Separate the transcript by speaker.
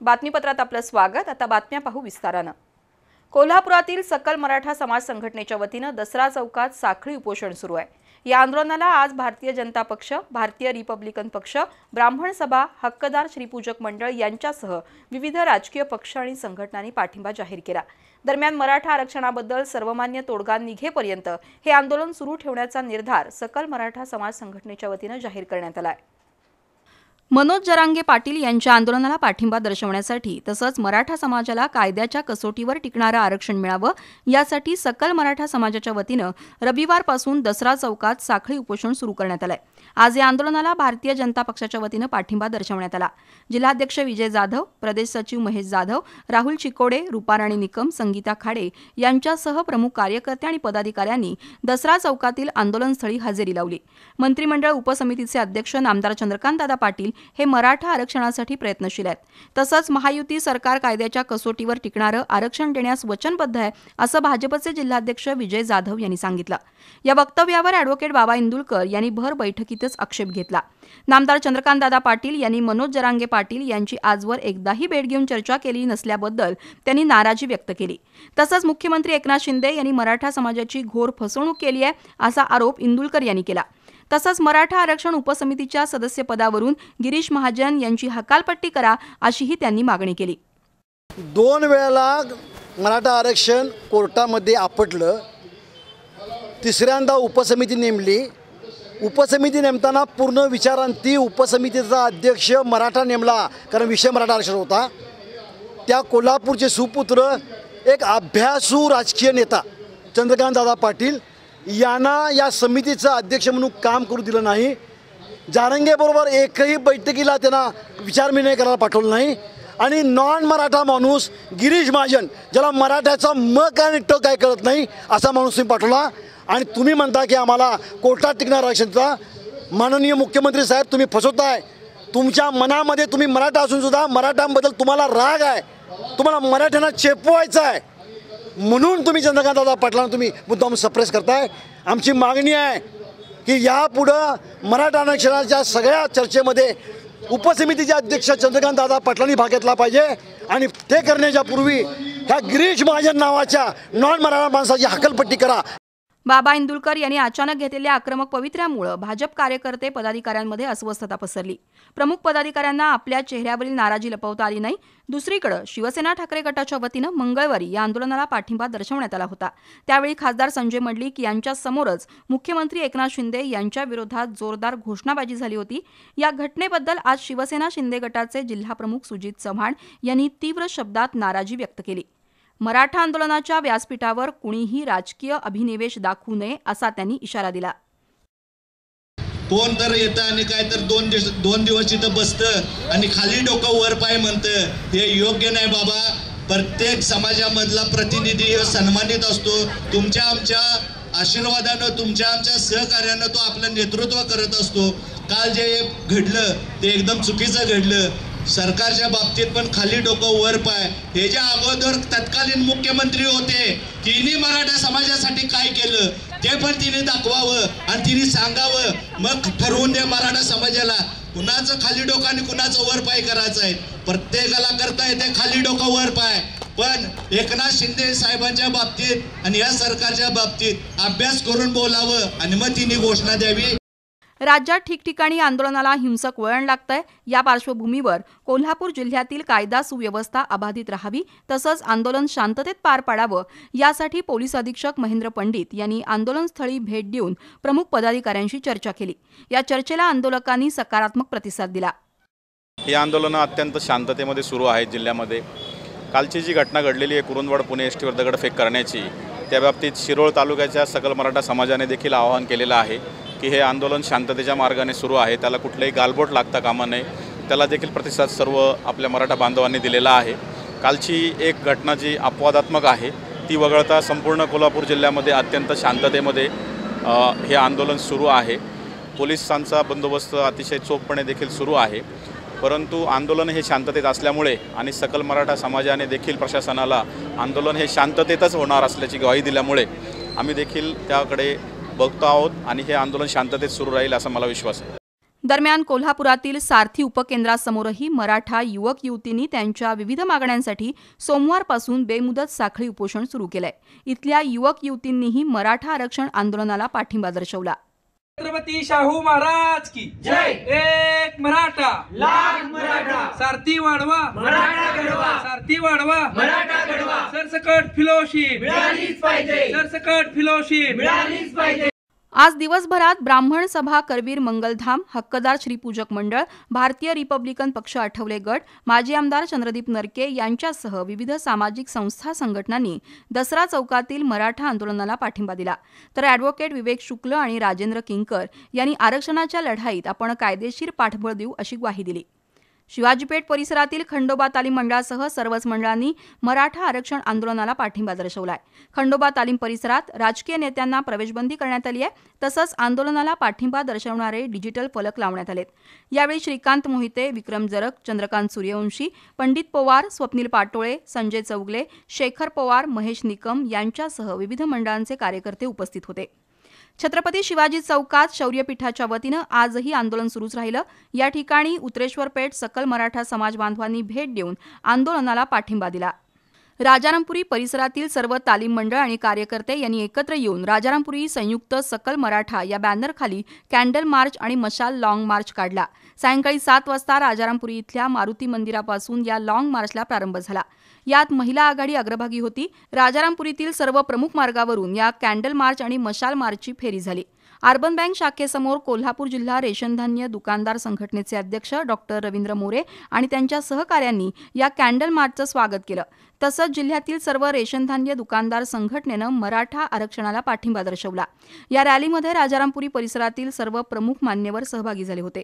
Speaker 1: बातमीपत्रात आपलं स्वागत। आता बातम्या पाहू विस्तारानं। कोल्हापुरातील सकल मराठा समाज संघटनेच्या वतीनं दसरा चौकात साखळी उपोषण सुरू आहे। या आंदोलनाला आज भारतीय जनता पक्ष, भारतीय रिपब्लिकन पक्ष, ब्राह्मण सभा, हक्कदार श्रीपूजक मंडळ यांच्यासह विविध राजकीय पक्ष आणि संघटनांनी पाठिंबा जाहीर केला। दरम्यान मराठा आरक्षणाबद्दल सर्वमान्य तोडगा निघेपर्यंत हे आंदोलन सुरू ठेवण्याचा निर्धार सकल मराठा समाज संघटनेच्या वतीनं जाहीर करण्यात आला आहे। मनोज जरांगे पाटील यांच्या आंदोलनाला पाठिंबा दर्शवण्यासाठी तसंच मराठा समाजाला कायद्याच्या कसोटीवर टिकणारं आरक्षण मिळावं यासाठी सकल मराठा समाजाच्या वतीनं रविवारपासून दसरा चौकात साखळी उपोषण सुरू करण्यात आलंय। आज या आंदोलनाला भारतीय जनता पक्षाच्या वतीनं पाठिंबा दर्शवण्यात आला। जिल्हाध्यक्ष विजय जाधव, प्रदेश सचिव महेश जाधव, राहुल चिकोडे, रूपाराणी निकम, संगीता खाडे यांच्यासह प्रमुख कार्यकर्ते आणि पदाधिकाऱ्यांनी दसरा चौकातील आंदोलनस्थळी हजेरी लावली। मंत्रिमंडळ उपसमितीचे अध्यक्ष नामदार चंद्रकांतदादा पाटील हे मराठा आरक्षणासाठी प्रयत्नशील आहेत। तसंच महायुती सरकार कायद्याच्या कसोटीवर टिकणारं आरक्षण देण्यास वचनबद्ध आहे असं भाजपचे जिल्हाध्यक्ष विजय जाधव यांनी सांगितलं। या वक्तव्यावर ॲडव्होकेट बाबा इंदुलकर यांनी भर बैठकीतच आक्षेप घेतला। नामदार चंद्रकांतदादा पाटील यांनी मनोज जरांगे पाटील यांची आजवर एकदाही भेट घेऊन चर्चा केली नसल्याबद्दल त्यांनी नाराजी व्यक्त केली। तसंच मुख्यमंत्री एकनाथ शिंदे यांनी मराठा समाजाची घोर फसवणूक केली आहे असा आरोप इंदुलकर यांनी केला। तसंच मराठा आरक्षण उपसमितीच्या सदस्यपदावरून गिरीश महाजन यांची हकालपट्टी करा अशीही त्यांनी मागणी केली।
Speaker 2: 2 वेळेला मराठा आरक्षण कोर्टामध्ये आपटलं, तिसऱ्यांदा उपसमिती नेमली। उपसमिती नेमताना पूर्ण विचारांती उपसमितीचा अध्यक्ष मराठा नेमला, कारण विषय मराठा आरक्षण होता। त्या कोल्हापूरचे सुपुत्र एक अभ्यासू राजकीय नेता चंद्रकांतदादा पाटील यांना या समितीचा अध्यक्ष म्हणून काम करू दिलं नाही। जारंगेबरोबर एकही बैठकीला त्यांना विचारविनिमय करायला पाठवलं नाही। आणि नॉन मराठा माणूस गिरीश महाजन, ज्याला मराठ्याचा म काय आणि ट काय कळत नाही, असा माणूस तुम्ही पाठवला। आणि तुम्ही म्हणता की आम्हाला कोर्टात टिकणार आरक्षणचा। माननीय मुख्यमंत्री साहेब, तुम्ही फसवताय। तुमच्या मनामध्ये तुम्ही मराठा असून सुद्धा मराठ्यांबद्दल तुम्हाला राग आहे, तुम्हाला मराठ्यांना चेपवायचं आहे, म्हणून तुम्ही चंद्रकांतदादा पाटलांना तुम्ही मुद्दाम सप्रेस करताय। आमची मागणी आहे की यापुढं मराठा आरक्षणाच्या सगळ्या चर्चेमध्ये उपसमितीचे अध्यक्ष चंद्रकांतदादा पाटलांनी भाग घेतला पाहिजे। आणि ते करण्याच्या पूर्वी ह्या गिरीश महाजन नावाच्या नॉन मराठा माणसाची हकलपट्टी करा।
Speaker 1: बाबा इंदुलकर यांनी अचानक घेतलेल्या आक्रमक पवित्र्यामुळे भाजप कार्यकर्ते पदाधिकाऱ्यांमध्ये अस्वस्थता पसरली। प्रमुख पदाधिकाऱ्यांना आपल्या चेहऱ्यावरील नाराजी लपवता आली नाही। दुसरीकडे शिवसेना ठाकरे गटाच्या वतीनं मंगळवारी या आंदोलनाला पाठिंबा दर्शवण्यात आला होता। त्यावेळी खासदार संजय मंडलिक यांच्या समोरच मुख्यमंत्री एकनाथ शिंदे यांच्या विरोधात जोरदार घोषणाबाजी झाली होती। या घटनेबद्दल आज शिवसेना शिंदे गटाचे जिल्हाप्रमुख सुजित चव्हाण यांनी तीव्र शब्दात नाराजी व्यक्त केली। मराठा आंदोलनाच्या व्यासपीठावर कुणीही राजकीय अभिनिवेश दाखवू नये असा त्यांनी इशारा दिला।
Speaker 3: कोण तर येतं आणि काय तर दोन दिवस इथं बसतं आणि खाली डोकं वर पाय म्हणतं, हे योग्य नाही बाबा। प्रत्येक समाजामधला प्रतिनिधी हे सन्मानित असतो। तुमच्या आमच्या आशीर्वादानं, तुमच्या आमच्या सहकार्यानं तो आपलं नेतृत्व करत असतो। काल जे घडलं ते एकदम चुकीचं घडलं। सरकारच्या बाबतीत पण खाली डोकं वर पाय। हे जे अगोदर तत्कालीन मुख्यमंत्री होते, तिने मराठा समाजासाठी काय केलं ते पण तिने दाखवावं आणि तिने सांगावं। मग ठरवून दे मराठा समाजाला कुणाचं खाली डोकं आणि कुणाचं वर पाय करायचं आहे। प्रत्येकाला करता येते खाली डोकं वर पाय, पण एकनाथ शिंदे साहेबांच्या बाबतीत आणि या सरकारच्या बाबतीत अभ्यास करून बोलावं आणि मग तिने घोषणा द्यावी।
Speaker 1: राज्यात ठिकठिकाणी आंदोलनाला हिंसक वळण लागतंय। या पार्श्वभूमीवर कोल्हापूर जिल्ह्यातील कायदा सुव्यवस्था अबाधित राहावी, तसंच आंदोलन शांततेत पार पाडावं यासाठी पोलीस अधीक्षक महेंद्र पंडित यांनी आंदोलनस्थळी भेट देऊन प्रमुख पदाधिकाऱ्यांशी चर्चा केली। या चर्चेला आंदोलकांनी सकारात्मक प्रतिसाद दिला।
Speaker 4: हे आंदोलन अत्यंत शांततेमध्ये सुरू आहे। जिल्ह्यामध्ये कालची जी घटना घडलेली आहे कुरुंदवाड पुणे एसटीवर दगडफेक करण्याची, त्या बाबतीत शिरोळ तालुक्याच्या सकल मराठा समाजाने देखील आवाहन केलेलं आहे की हे आंदोलन शांततेच्या मार्गाने सुरू आहे, त्याला कुठलंही गालबोट लागता कामा नये। त्याला देखील प्रतिसाद सर्व आपल्या मराठा बांधवांनी दिलेला आहे। कालची एक घटना जी अपवादात्मक आहे ती वगळता संपूर्ण कोल्हापूर जिल्ह्यामध्ये अत्यंत शांततेमध्ये हे आंदोलन सुरू आहे। पोलिसांचा बंदोबस्त अतिशय चोखपणे देखील सुरू आहे। परंतु आंदोलन हे शांततेत असल्यामुळे आणि सकल मराठा समाजाने देखील प्रशासनाला आंदोलन हे शांततेतच होणार असल्याची ग्वाही दिल्यामुळे आम्ही देखील त्याकडे बघतो आहोत आणि हे आंदोलन शांततेत सुरू राहील असा मला विश्वास आहे।
Speaker 1: दरम्यान कोल्हापुरातील सारथी उपकेंद्रासमोरही मराठा युवक युवतींनी त्यांच्या विविध मागण्यांसाठी सोमवारपासून बेमुदत साखळी उपोषण सुरू केलंय. इथल्या युवक युवतींनीही मराठा आरक्षण आंदोलनाला पाठिंबा दर्शवला.
Speaker 5: छत्रपती शाहू महाराज की जय. एक मराठा लाख मराठा, सारथी वाढवा मराठा घडवा, सारथी वाढवा मराठा घडवा, सरसकट फिलोशिप मिळालीच पाहिजे, सरसकट फिलोशिप मिळालीच पाहिजे.
Speaker 1: आज दिवसभरात ब्राह्मण सभा, करवीर मंगलधाम, हक्कदार श्रीपूजक मंडळ, भारतीय रिपब्लिकन पक्ष आठवले गट, माजी आमदार चंद्रदीप नरके यांच्यासह विविध सामाजिक संस्था संघटनांनी दसरा चौकातील मराठा आंदोलनाला पाठिंबा दिला. तर ॲडव्होकेट विवेक शुक्ल आणि राजेंद्र किंकर यांनी आरक्षणाच्या लढाईत आपण कायदेशीर पाठबळ देऊ अशी ग्वाही दिली. शिवाजीपेठ परिसरातील खंडोबा तालीम मंडळासह सर्वच मंडळांनी मराठा आरक्षण आंदोलनाला पाठिंबा दर्शवलाय. खंडोबा तालीम परिसरात राजकीय नेत्यांना प्रवेशबंदी करण्यात आली आहे. तसंच आंदोलनाला पाठिंबा दर्शवणारे डिजिटल फलक लावण्यात आलेत. यावेळी श्रीकांत मोहिते, विक्रम जरग, चंद्रकांत सूर्यवंशी, पंडित पवार, स्वप्नील पाटोळे, संजय चौगले, शेखर पवार, महेश निकम यांच्यासह विविध मंडळांचे कार्यकर्ते उपस्थित होते. छत्रपती शिवाजी चौकात शौर्यपीठाच्या वतीनं आजही आंदोलन सुरूच राहिलं. या ठिकाणी उत्रेश्वर पेठ सकल मराठा समाज बांधवांनी भेट देऊन आंदोलनाला पाठिंबा दिला. राजारामपुरी परिसरातील सर्व तालीम मंडळ आणि कार्यकर्ते यांनी एकत्र येऊन राजारामपुरी संयुक्त सकल मराठा या बॅनरखाली कॅन्डल मार्च आणि मशाल लाँग मार्च काढला. सायंकाळी 7 वाजता राजारामपुरी इथल्या मारुती मंदिरापासून या लाँग मार्चला प्रारंभ झाला. यात महिला आघाडी अग्रभागी होती. राजारामपुरीतील सर्व प्रमुख मार्गावरून या कॅन्डल मार्च आणि मशाल मार्चची फेरी झाली. अर्बन बँक शाखेसमोर कोल्हापूर जिल्हा रेशनधान्य दुकानदार संघटनेचे अध्यक्ष डॉक्टर रवींद्र मोरे आणि त्यांच्या सहकाऱ्यांनी या कॅन्डल मार्चचं स्वागत केलं. तसंच जिल्ह्यातील सर्व रेशनधान्य दुकानदार संघटनेनं मराठा आरक्षणाला पाठिंबा दर्शवला. या रॅलीमध्ये राजारामपुरी परिसरातील सर्व प्रमुख मान्यवर सहभागी झाले होते.